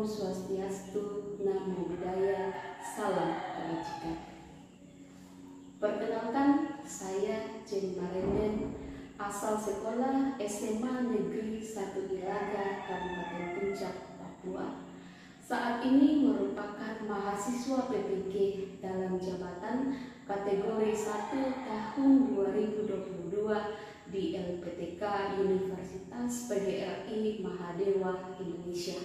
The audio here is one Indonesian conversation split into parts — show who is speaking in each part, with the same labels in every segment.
Speaker 1: Om Swastiastu, Namo Buddhaya, Salam Kebajikan. Perkenalkan, saya Jen Marenden, asal sekolah SMA Negeri 1 Ilaga, Kabupaten Puncak, Papua. Saat ini merupakan mahasiswa PPG dalam jabatan kategori 1 tahun 2022 di LPTK Universitas PGRI Mahadewa, Indonesia.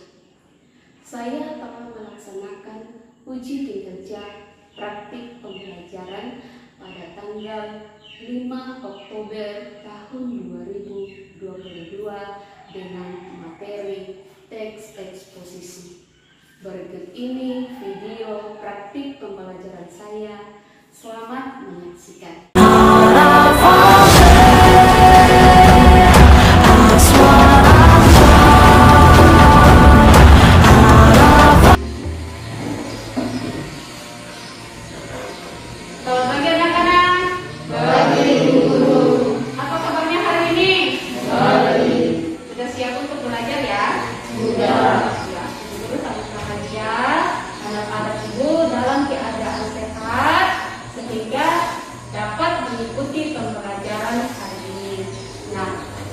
Speaker 1: Saya telah melaksanakan uji kinerja praktik pembelajaran pada tanggal 5 Oktober tahun 2022 dengan materi teks eksposisi. Berikut ini video praktik pembelajaran saya. Selamat menyaksikan.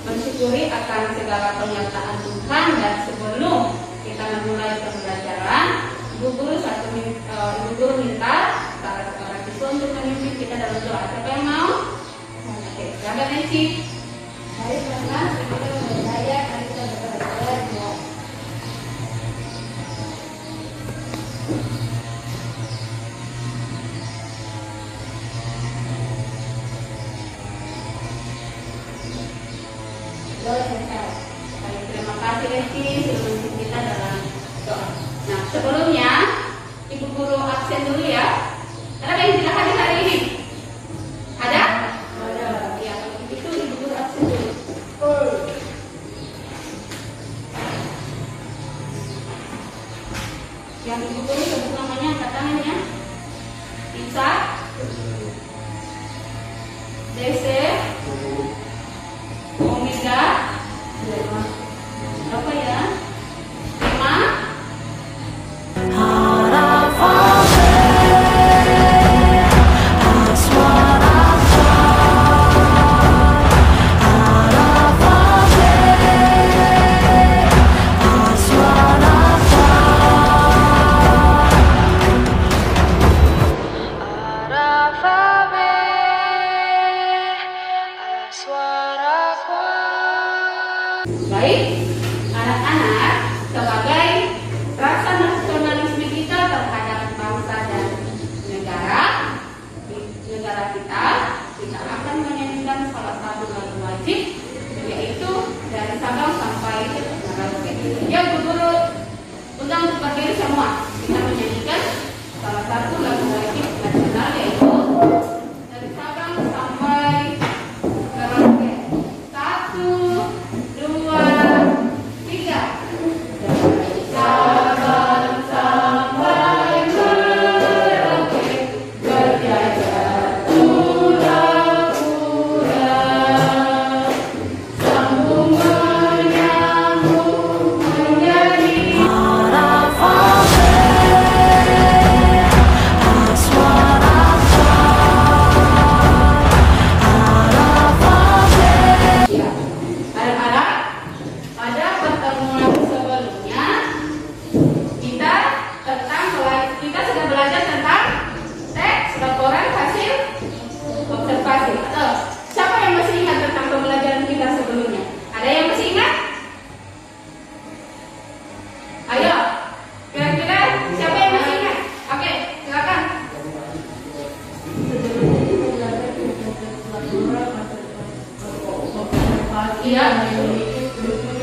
Speaker 1: Mensyukuri akan segala pernyataan Tuhan, dan sebelum kita memulai pembelajaran, Ibu Guru minta para siswa untuk memimpin kita dalam doa. Siapa yang mau? Oke, silakan Nancy. Mari teman-teman, kita berdaya, mari kita berdaya. Terima kasih Resti sudah memimpin kita dalam doa. Nah, sebelumnya Ibu Guru absen dulu ya. Ada yang tidak hadir hari ini? Ada? Ada. Ya, kalau begitu Ibu Guru absen dulu. Yang Ibu Guru sebut namanya, angkat tangannya. Isa, Dese, Omega, berapa ya? 5. Baik, anak-anak, sebagai rasa nasionalisme kita terhadap bangsa dan negara kita akan menyanyikan salah satu lagu wajib, yaitu dari Sabang sampai Merauke. Ya, Bu Guru undang untuk berdiri semua. Kita menyanyikan salah satu lagu wajib nasional, yaitu dari Sabang sampai Merauke. 1, 2, 3. Sabang sampai Merauke, berjajar pura-pura, sambung menyambung menjadi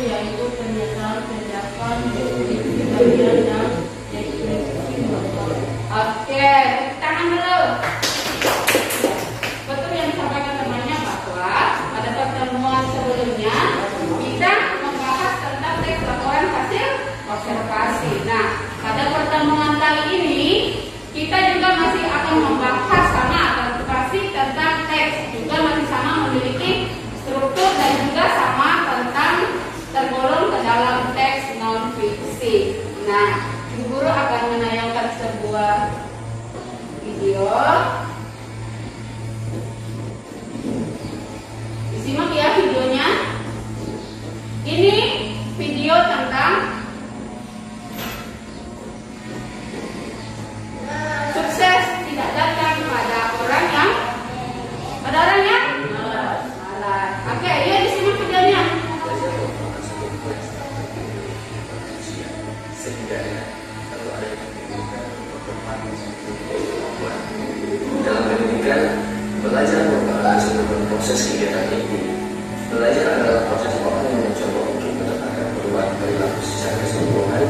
Speaker 1: yaitu pernyataan pendapat bagian dan ekspresi bapak. Oke, tangan dulu. Betul yang disampaikan temannya bahwa pada pertemuan sebelumnya kita membahas tentang teks laporan hasil observasi. Nah, pada pertemuan kali ini kita juga masih akan membahas sama observasi tentang teks, juga masih sama memiliki struktur dan juga sama Disimak ya videonya. Ini video tentang sukses tidak datang pada orang yang malas. Oke, ya disimak videonya.
Speaker 2: Dalam pendidikan, belajar merupakan sebuah proses kegiatan ini. Belajar adalah proses orang yang mencoba untuk menetapkan perubahan perilaku secara keseluruhan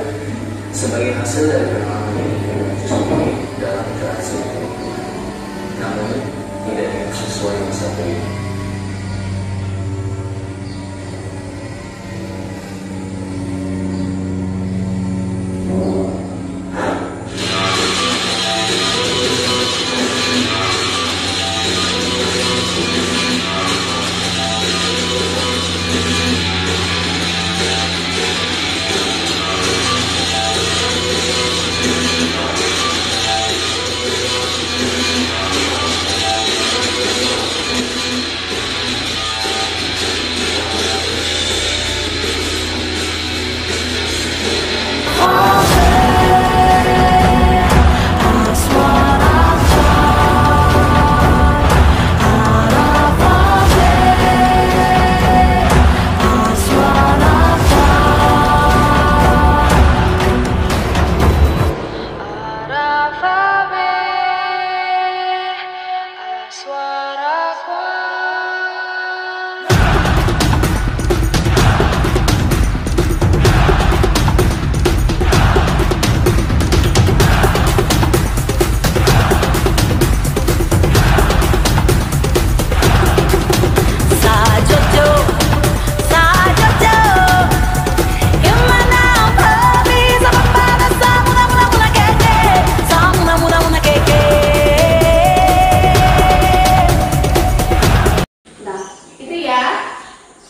Speaker 2: sebagai hasil dari pengalaman yang dimiliki sendiri dalam interaksi dengan lingkungan. Namun, tidak dengan sesuai yang satu ini.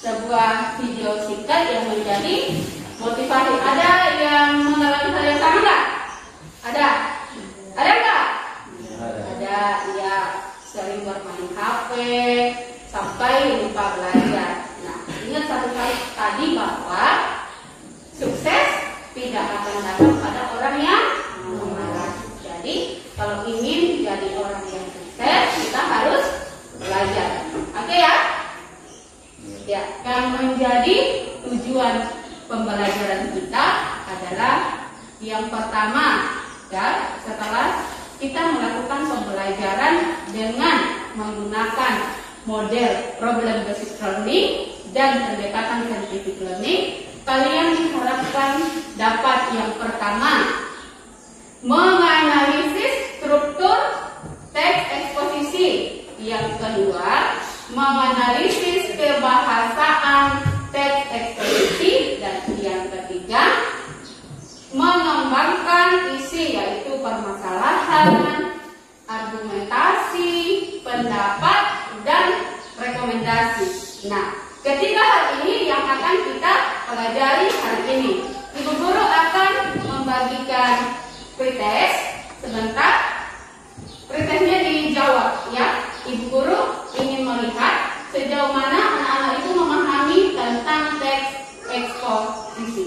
Speaker 1: Sebuah video singkat yang menjadi motivasi. Ada yang mengalami hal yang sama nggak? Ada nggak? Ada, ya, sering bermain HP sampai lupa belajar. Nah, ingat satu kali tadi bahwa sukses tidak akan datang pada orang yang malas. Jadi kalau ingin jadi orang yang sukses, kita harus belajar. Oke ya? Ya, yang menjadi tujuan pembelajaran kita adalah yang pertama, ya, setelah kita melakukan pembelajaran dengan menggunakan model problem based learning dan pendekatan scientific learning, kalian diharapkan dapat yang pertama menganalisis struktur teks eksposisi, yang kedua menganalisis kebahasaan teks eksposisi, dan yang ketiga mengembangkan isi, yaitu permasalahan, argumentasi, pendapat, dan rekomendasi. Nah, ketiga hal ini yang akan kita pelajari hari ini. Ibu guru akan membagikan pretest sebentar. Pretestnya dijawab, ya. Ibu guru ingin melihat sejauh mana anak-anak itu memahami tentang teks eksposisi.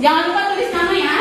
Speaker 1: Jangan lupa tulis nama ya.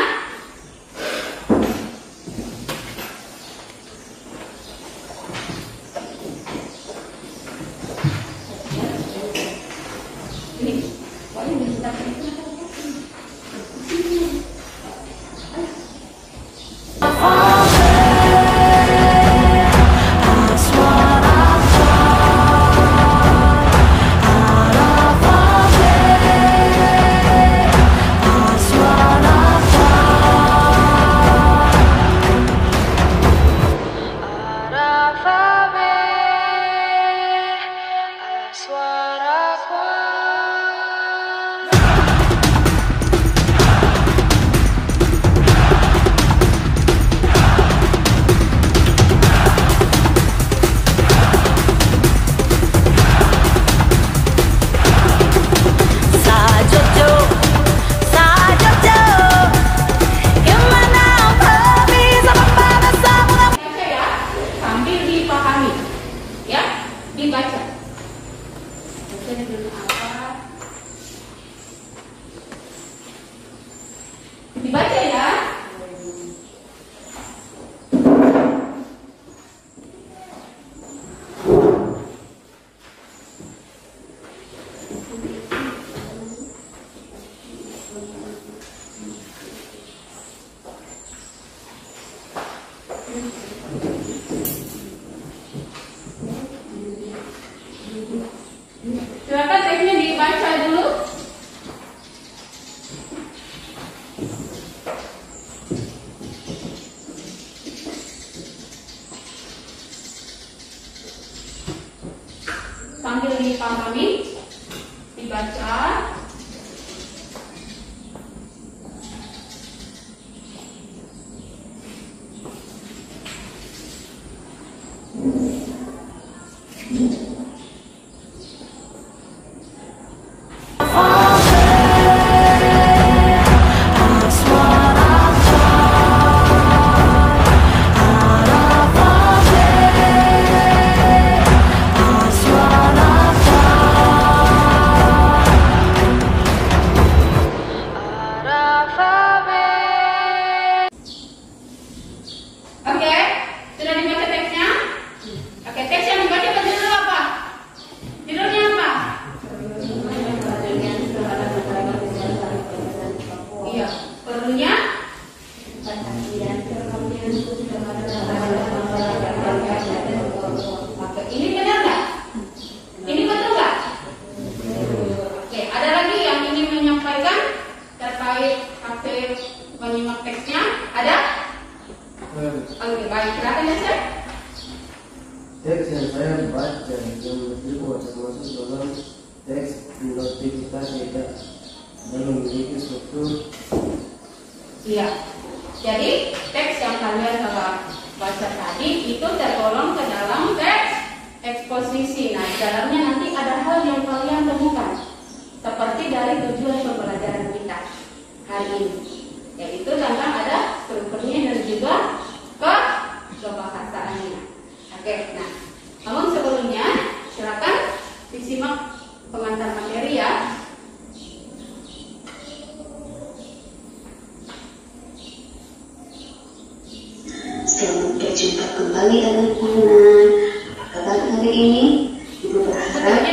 Speaker 1: Silakan teksnya dibaca dulu. Sambil dipahami, dibaca. Oke, sudah dibaca teksnya? Oke, teks yang dibaca judul apa? Judulnya apa? Iya, perlunya ini benar nggak? Ini betul nggak? Oke, ada lagi yang ingin menyampaikan terkait hasil menyimak teksnya? Ada? Oke, baik. Silakan ya, Chef.
Speaker 3: Teks yang saya baca yang menunjukkan termasuk dalam teks mengerti kita tidak dan memiliki struktur.
Speaker 1: Iya. Jadi teks yang kalian telah baca tadi itu tergolong ke dalam teks eksposisi. Nah, di dalamnya nanti ada hal yang kalian temukan seperti dari tujuan pembelajaran kita hari ini, yaitu tentang ada strukturnya dan juga kebahasaannya. Oke, nah, namun sebelumnya silakan disimak pengantar materi ya.
Speaker 4: Selamat berjumpa kembali anak-anak. Apa kabar hari ini? Ibu berharap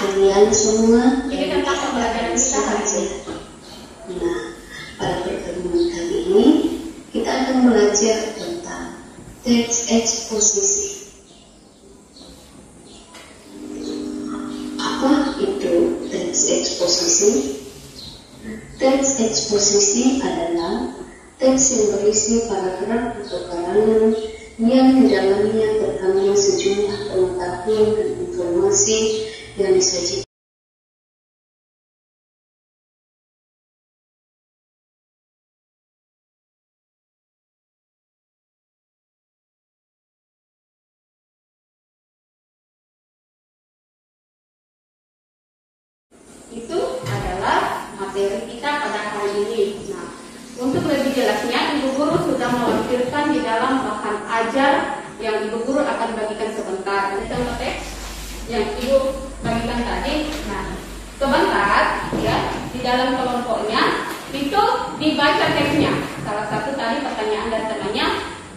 Speaker 4: kalian semua
Speaker 1: Ini tentang pembelajaran kita hari ini.
Speaker 4: Nah, pada pertemuan kali ini kita akan belajar tentang teks eksposisi. Apa itu teks eksposisi? Teks eksposisi adalah teks yang berisi paragraf atau karangan yang di dalamnya terkandung sejumlah pengetahuan dan informasi yang disajikan.
Speaker 1: Itu adalah materi kita pada hari ini. Nah, untuk lebih jelasnya, Ibu Guru sudah melampirkan di dalam bahan ajar yang Ibu Guru akan bagikan sebentar. Ini contoh teks yang Ibu bagikan tadi. Nah, sebentar ya, di dalam kelompoknya itu dibaca teksnya. Salah satu tadi pertanyaan dari temannya,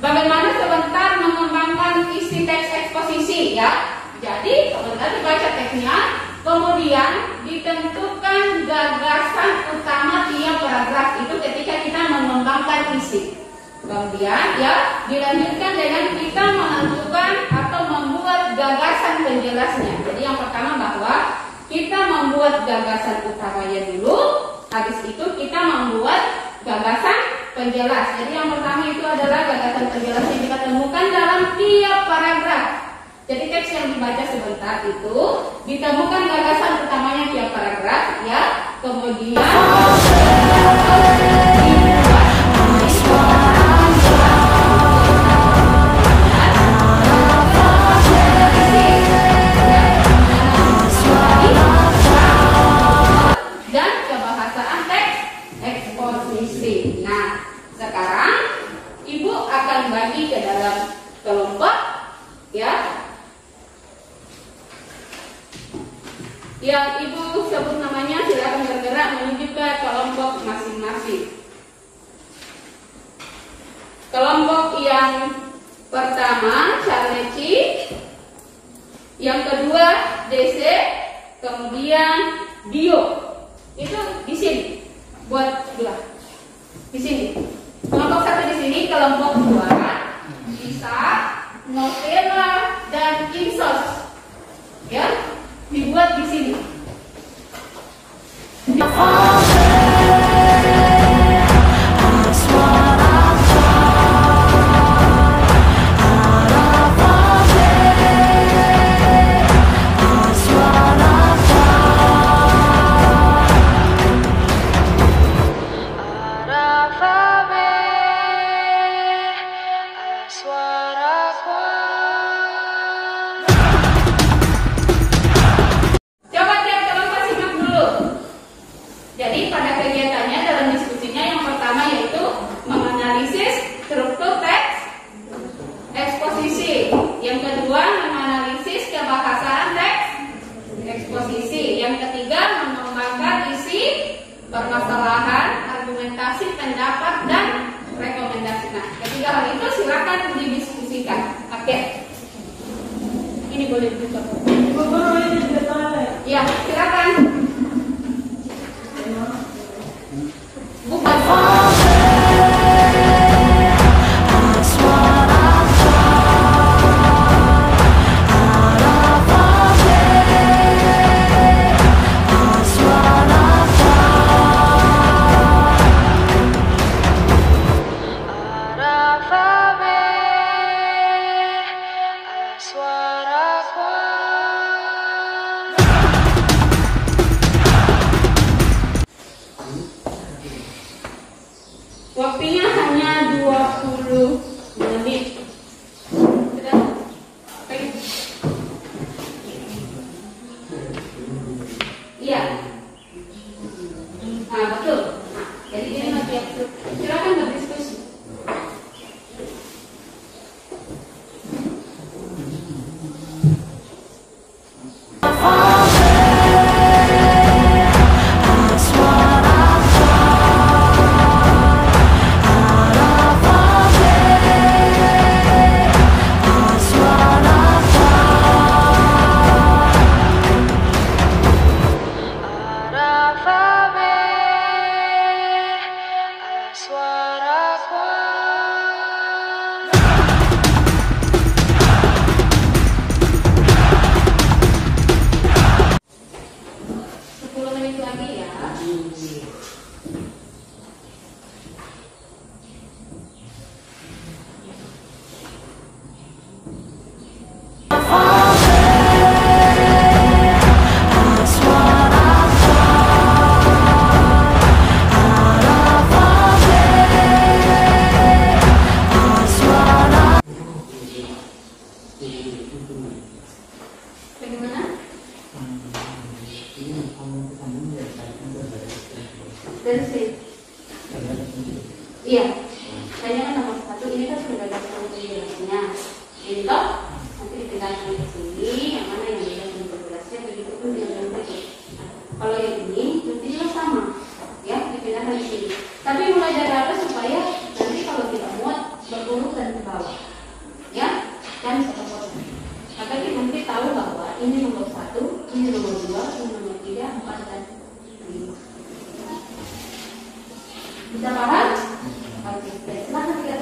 Speaker 1: bagaimana sebentar mengembangkan isi teks eksposisi ya. Jadi sebentar dibaca teksnya, kemudian ditentukan gagasan utama tiap paragraf itu ketika kita mengembangkan isi. Kemudian ya dilanjutkan dengan kita menentukan atau membuat gagasan penjelasnya. Jadi yang pertama bahwa kita membuat gagasan utamanya dulu, habis itu kita membuat gagasan penjelas. Jadi yang pertama itu adalah gagasan penjelas yang kita temukan dalam tiap paragraf. Jadi teks yang dibaca sebentar itu ditemukan gagasan utamanya tiap paragraf ya, kemudian dan kebahasaan teks eksposisi. Nah, sekarang Ibu akan bagi ke dalam kelompok ya. Yang Ibu sebut namanya, silakan bergerak menuju ke kelompok masing-masing. Kelompok yang pertama Charleci, yang kedua DC, kemudian Dio. Itu di sini buat dua. Di sini. Kelompok satu di sini, kelompok dua bisa novela dan insos, ya, dibuat di sini. Coba teman-teman simak dulu. Jadi pada kegiatannya dalam diskusinya yang pertama yaitu menganalisis struktur teks eksposisi. Yang kedua menganalisis kebahasan teks eksposisi. Yang ketiga mengembangkan isi permasalahan, argumentasi, pendapat dan rekomendasi. Nah, ketiga hal itu silakan didiskusikan. Oke. Ini boleh dibuka. Ya, silakan. Bukan. Waktunya hanya 20 menit. Sudah? Oke. Iya. Nah, betul. Nah, jadi ini masih absurd. Silakan berdiskusi. Bagaimana? Dari sini. Iya. Kayaknya kan nomor 1 ini kan sudah ada penjelasannya. Ini toh nanti dipindahkan ke sini. Yang mana yang tidak penjelasannya begitu pun yang berikut. Kalau yang ini buktinya sama, ya dipindahkan ke sini. Tapi mulai dari atas supaya nanti kalau tidak muat berurutan ke bawah, ya dan foto-foto. Maka kita nanti tahu bahwa ini nomor 1, ini nomor 2, ini nomor 3, 4 dan 5. Bisa paham? Oke, silakan kita.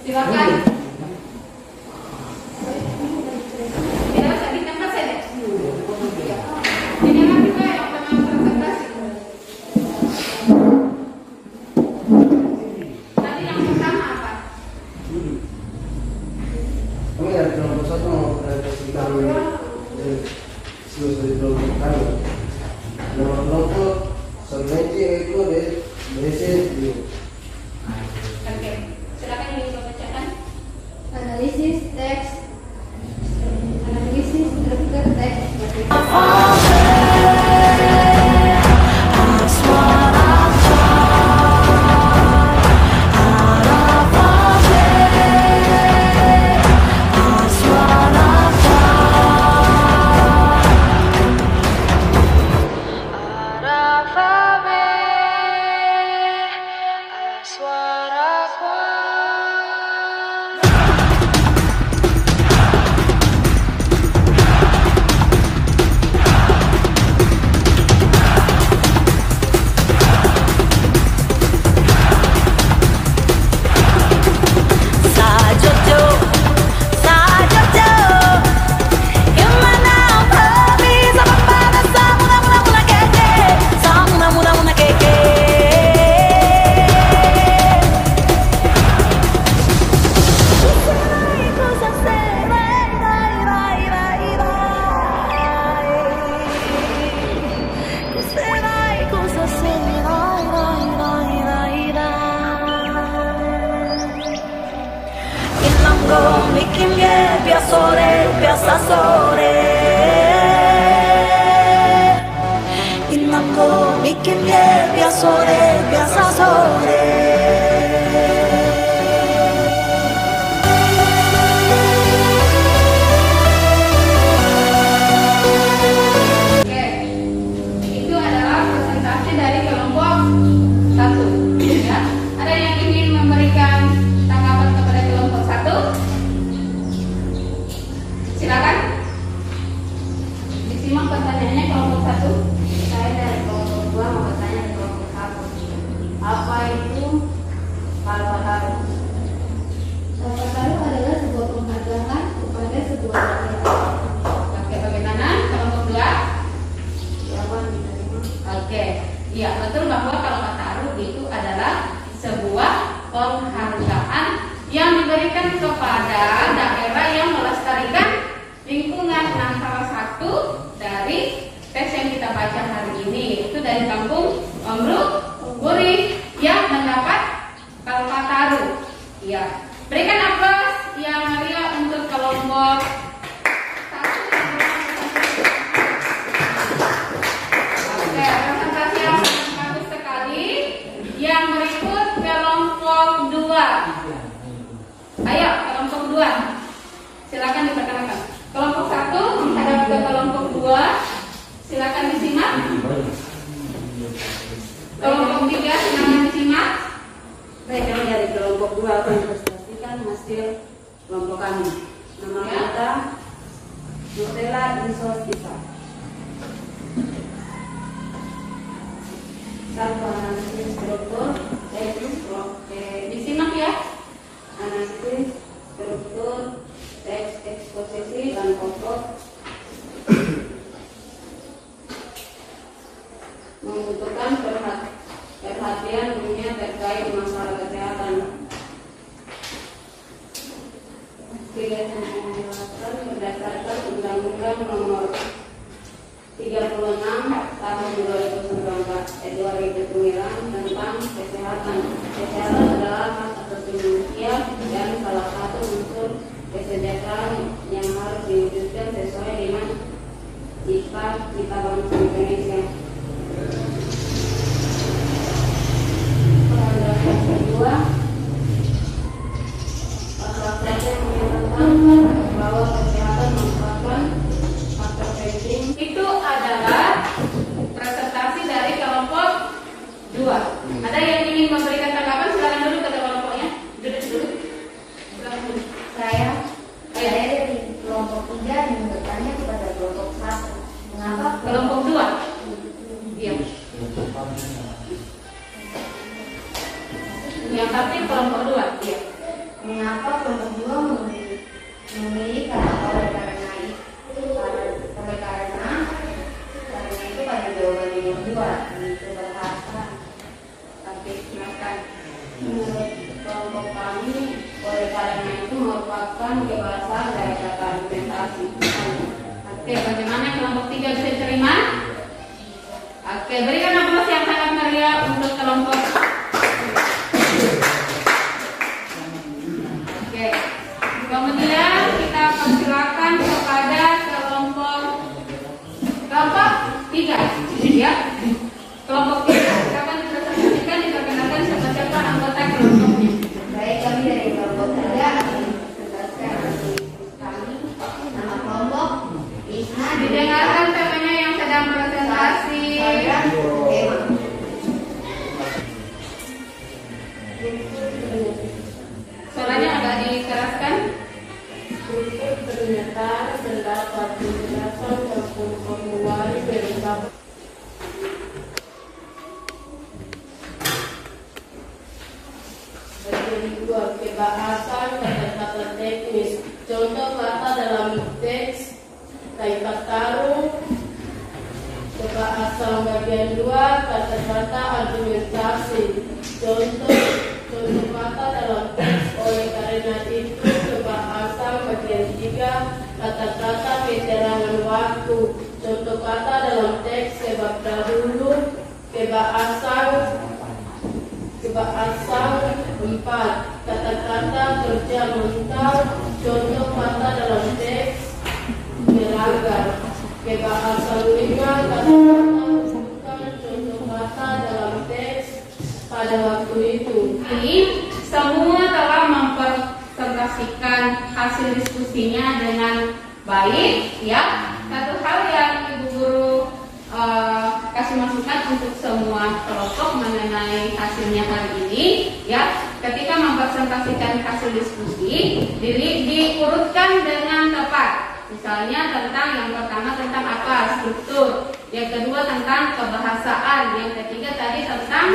Speaker 1: Silakan. Tidak usah di tempat saja. Ini kan juga yang tengah presentasi. Tadi yang pertama apa?
Speaker 3: Kami dari kelompok satu mempresentasikan siswa di kelompok kami. Nama kelompok sebenarnya itu dari
Speaker 1: Oke. Silakan yang dibacakan.
Speaker 5: Analisis teks, analisis struktur teks.
Speaker 6: Bikin biasa sore Inamgo bikin biasa sore
Speaker 1: Oke. Itu adalah presentasi dari kelompok 1. Ya. Ada yang ingin memberikan tanggapan kepada kelompok 1? Silakan. Disimak pertanyaannya kelompok 1.
Speaker 5: Saya dari kelompok 2 mau bertanya ke kelompok 1. Apa itu Kalpataru? Kalpataru adalah sebuah penghargaan kepada sebuah daerah.
Speaker 1: Oke, bagaimana kelompok 2?
Speaker 5: Jawaban diterima.
Speaker 1: Oke. Iya, betul bahwa Kalpataru itu adalah sebuah penghargaan yang diberikan kepada daerah yang melestarikan lingkungan. Nah, salah satu dari teks yang kita baca hari ini itu dari kampung Omruk Gurih yang mendapat Kalpataru. Ya, berikan aplaus yang meriah untuk kelompok 1 yang Oke, presentasi yang bagus sekali. Yang berikut kelompok 2. Ayo, kelompok 2. Silakan diperkenalkan. Kelompok 1 menghadap ke kelompok 2. Silakan disimak. Kelompok 3 silakan disimak.
Speaker 7: Baik, kami dari kelompok 2 akan mempresentasikan hasil kelompok kami. Nama
Speaker 1: Ya.
Speaker 7: kita Nutella Insostisa.
Speaker 1: membutuhkan perhatian dunia terkait masalah kesehatan. Kegiatan yang dilakukan berdasarkan Undang-Undang Nomor 36 Tahun 2009 tentang kesehatan. Kesehatan adalah hak asasi manusia dan salah satu unsur kesejahteraan yang harus diwujudkan sesuai dengan cita-cita bangsa Indonesia. Paragraf yang kedua, pasal 1 menyatakan bahwa kesehatan merupakan faktor penting. Itu adalah presentasi dari kelompok 2. Ada yang ingin memberikan tanggapan? Silakan dulu ke kelompoknya. Duduk dulu. Silakan dulu.
Speaker 5: Saya dari kelompok 3 yang bertanya kepada kelompok 1. Mengapa
Speaker 1: Kelompok 2. Iya. Yang tapi kelompok 2. Iya.
Speaker 5: Mengapa kelompok 2 memilih karena itu pada jawaban yang 2 itu bahasa.
Speaker 1: Oke, silakan. Menurut kelompok kami, oleh karena itu merupakan kebahasan dari kata argumentasi. Oke, bagaimana kelompok 3 bisa diterima? Oke, berikan aplaus yang sangat meriah untuk kelompok. Oke, kemudian kita persilakan kepada kelompok 3, ya. Kelompok 3, silakan dipresentasikan, diperkenalkan siapa-siapa anggota kelompoknya.
Speaker 5: Baik, kami dari kelompok 3 akan menjelaskan kami nama kelompok Isna
Speaker 1: Didengarkan temannya yang sedang presentasi. Suaranya agak dikeraskan.
Speaker 5: Ternyata terdapat penjelasan maupun formulir dari bagian 2 kebahasan kata-kata teknis. Contoh kata dalam teks kaitan taruh. Kebahasan bagian 2 kata-kata argumentasi. Contoh kata dalam teks. Oleh karena itu kebahasan bagian 3 kata-kata keterangan waktu. Contoh kata dalam teks sebab dahulu. Kebahasan 4 kata-kata kerja mental. Contoh kata dalam teks melanggar. Kebahasan 5 kata-kata bukan. Contoh kata dalam teks pada waktu itu.
Speaker 1: Ini semua telah mempresentasikan hasil diskusinya dengan baik, ya. Satu hal yang Ibu Guru kasih masukan untuk semua kelompok mengenai hasilnya hari ini, ya. Ketika mempresentasikan hasil diskusi, diurutkan dengan tepat. Misalnya tentang yang pertama tentang apa? Struktur. Yang kedua tentang kebahasaan. Yang ketiga tadi tentang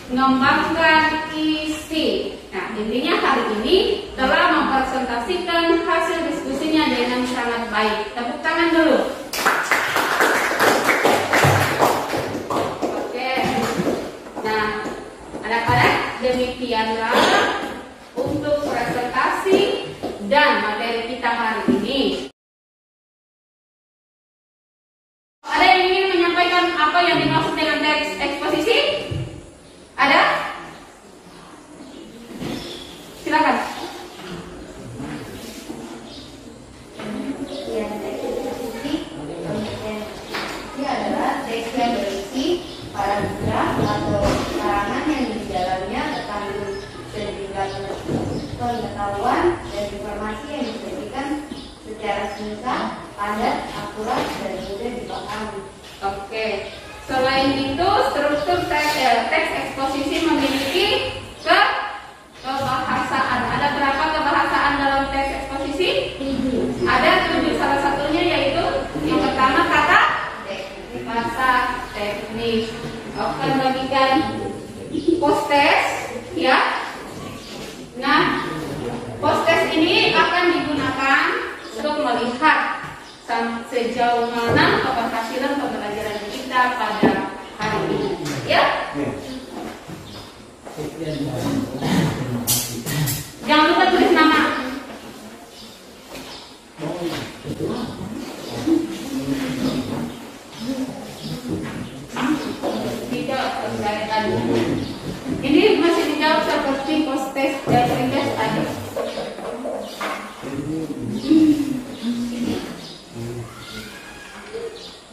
Speaker 1: mengembangkan isi. Nah, intinya hari ini telah mempresentasikan hasil diskusinya dengan sangat baik. Tepuk tangan dulu. Oke. Nah, anak-anak, demikianlah untuk presentasi dan materi kita hari ini. Ada yang ingin menyampaikan apa yang dimaksud dengan teks eksposisi? Ada? Silakan.
Speaker 5: Ya, teks eksposisi adalah teks yang berisi paragraf atau karangan yang di dalamnya terkandung sejumlah pengetahuan dan informasi yang disajikan secara singkat, padat, akurat, dan mudah dipahami.
Speaker 1: Oke. Selain itu, struktur teks eksposisi memiliki kebahasaan. Ada berapa kebahasaan dalam teks eksposisi? Ada 7. Salah satunya yaitu yang pertama kata bahasa teknis. Akan bagikan post-test, ya. Nah, post-test ini akan digunakan untuk melihat sejauh mana keberhasilan pembelajaran kita pada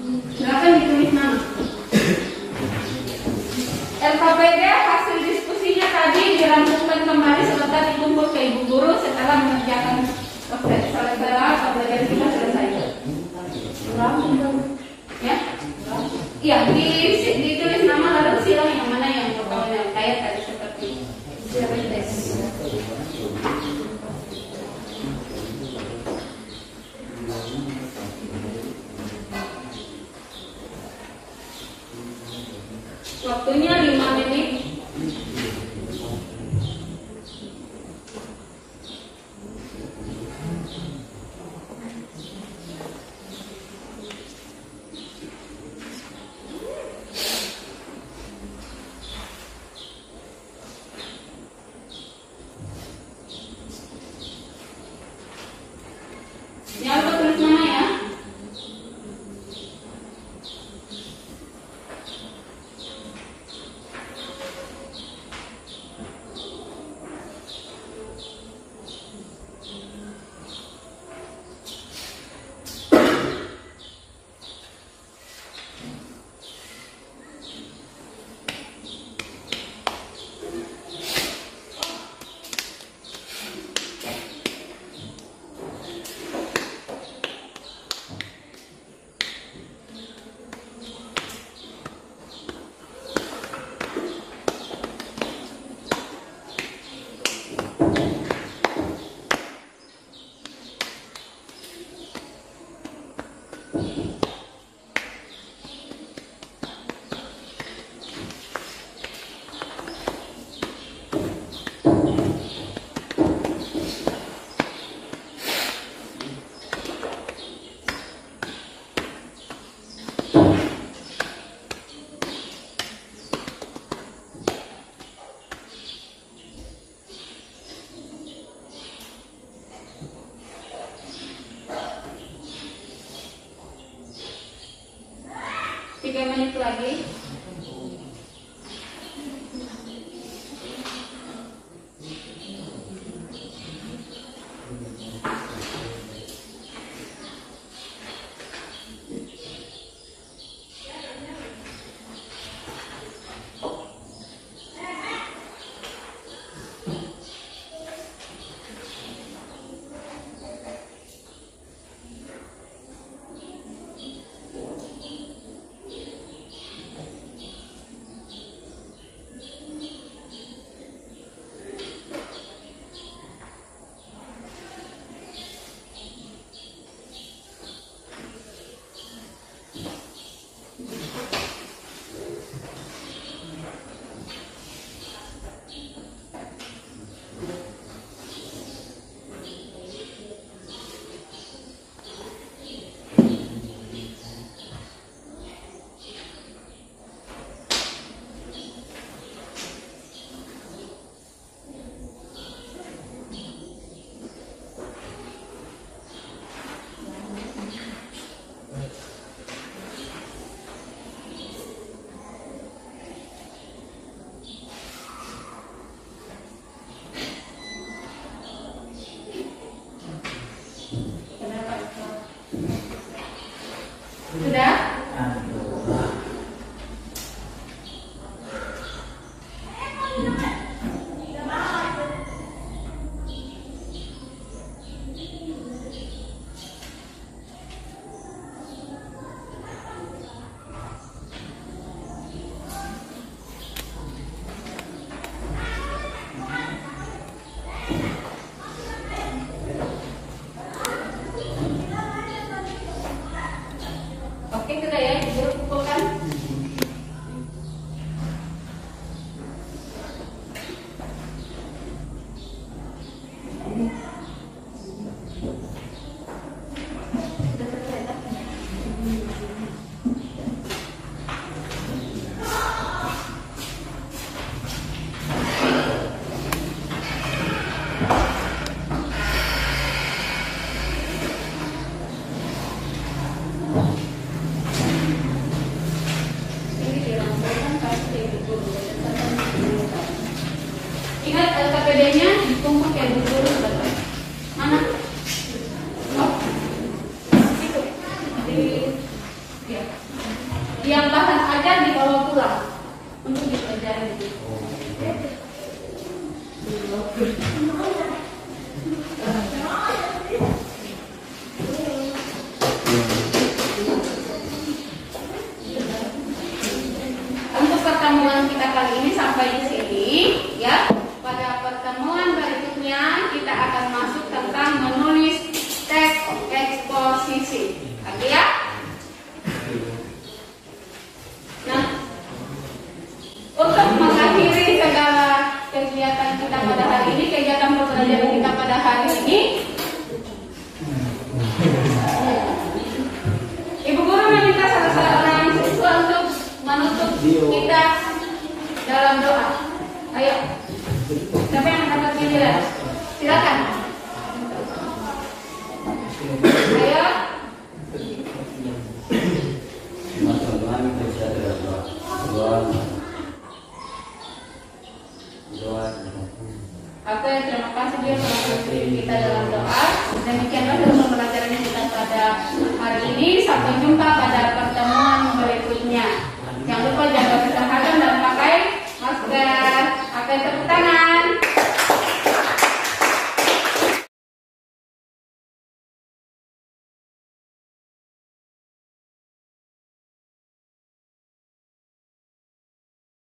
Speaker 1: Silakan ditulis nama. LKPD hasil diskusinya tadi dirampungkan kembali sebentar dikumpul ke ibu guru setelah mengerjakan setelah pembelajaran kita selesai. Ya, iya ditulis nama lalu silang yang mana yang pertama kayak tadi seperti silakan tes. Waktunya 5 menit. Jangan lupa tulis nama ya. Tiga menit lagi. Sudah? Oke, sudah ya, Ibu kumpulkan. Ingat LKPD-nya ditumpuk kayak guru sebentar. Mana? Oh, itu. Ya. Yang bahan ajar dibawa pulang untuk dipelajari. Untuk pertemuan kita kali ini sampai di sini, ya. Pada pertemuan berikutnya kita akan masuk tentang menulis teks eksposisi. Oke ya? Nah, untuk mengakhiri segala kegiatan kita pada hari ini, kegiatan pembelajaran kita pada hari ini, Ibu Guru meminta salah seorang siswa untuk menutup kita dalam doa. Ayo, siapa yang dapat giliran? Silakan. Ayo. Oke, terima kasih dia telah menutup kita dalam doa. Demikianlah pembelajaran kita pada hari ini. Sampai jumpa pada